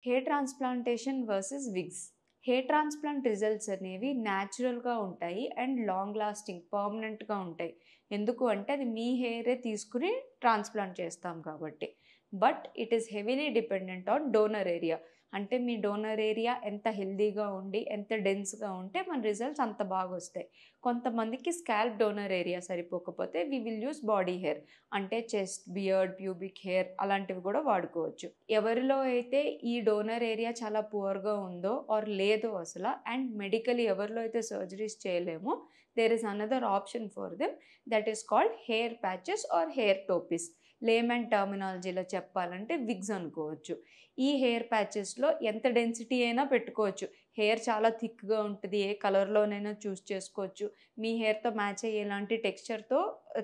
Hair transplantation versus wigs. Hair transplant results అనేవి న్యాచురల్‌గా ఉంటాయి అండ్ లాంగ్ లాస్టింగ్ పర్మనెంట్‌గా ఉంటాయి. ఎందుకు అంటే అది మీ హెయిరే తీసుకొని ట్రాన్స్‌ప్లాంట్ చేస్తాం కాబట్టి. But it is heavily dependent on donor area. అంటే మీ డోనర్ ఏరియా ఎంత హెల్తీగా ఉండి, ఎంత డెన్స్‌గా ఉంటే మన రిజల్ట్స్ అంత బాగొస్తాయి. కొంతమందికి స్కాల్ప్ డోనర్ ఏరియా సరిపోకపోతే we will use body hair. అంటే చెస్ట్, బియర్డ్, ప్యూబిక్ హెయిర్ అలాంటివి కూడా వాడుకోవచ్చు. ఎవరిలో అయితే ఈ డోనర్ ఏరియా చాలా పువర్‌గా ఉందో ఆర్ లేదో అసల అండ్ మెడికల్లీ ఎవరిలో అయితే సర్జరీస్ చేయలేమో there is another option for them that is called hair patches or hair toupees. Layman టర్మినాలజీలో చెప్పాలంటే విగ్స్ అనుకోవచ్చు. ఈ హెయిర్ ప్యాచెస్‌లో ఎంత డెన్సిటీ అయినా పెట్టుకోవచ్చు. హెయిర్ చాలా థిక్‌గా ఉంటది. ఏ కలర్‌లోనైనా చూజ్ చేసుకోవచ్చు. మీ హెయిర్‌తో మ్యాచ్ అయ్యేలాంటి టెక్స్చర్‌తో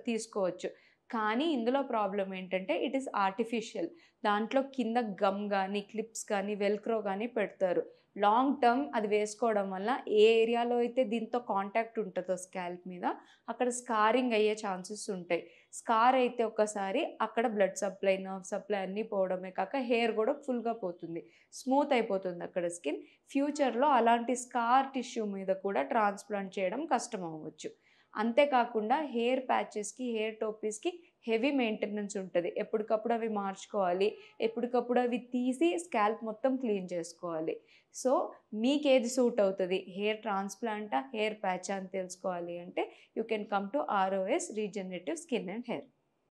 తీసుకోవచ్చు. కానీ ఇందులో ప్రాబ్లమ్ ఏంటంటే ఇట్ ఈస్ ఆర్టిఫిషియల్. దాంట్లో కింద గమ్ గానీ, క్లిప్స్ గానీ, వెల్క్రో గానీ పెడతారు. లాంగ్ టర్మ్ అది వేసుకోవడం వల్ల ఏ ఏరియాలో అయితే దీంతో కాంటాక్ట్ ఉంటదో స్కాల్ప్ మీద అక్కడ స్కారింగ్ అయ్యే ఛాన్సెస్ ఉంటాయి. స్కార్ అయితే ఒక్కసారి అక్కడ బ్లడ్ సప్లై, నర్వ్ సప్లై అన్నీ పోవడమే కాక హెయిర్ గూడా ఫుల్‌గా పోతుంది. స్మూత్ అయిపోతుంది అక్కడ స్కిన్. ఫ్యూచర్‌లో అలాంటి స్కార్ టిష్యూ మీద కూడా ట్రాన్స్‌ప్లాంట్ చేయడం కష్టమవ్వచ్చు. అంతే కాకుండా హెయిర్ ప్యాచెస్‌కి, హెయిర్ టోపీస్‌కి హెవీ మెయింటెనెన్స్ ఉంటది. ఎప్పటికప్పుడు అవి మార్చుకోవాలి. ఎప్పటికప్పుడు అవి తీసి స్కాల్ప్ మొత్తం క్లీన్ చేసుకోవాలి. సో, మీకేది సూట్ అవుతది? హెయిర్ ట్రాన్స్‌ప్లాంటా? హెయిర్ ప్యాచా? అని తెలుసుకోవాలి అంటే you can come to ROS regenerative skin and hair.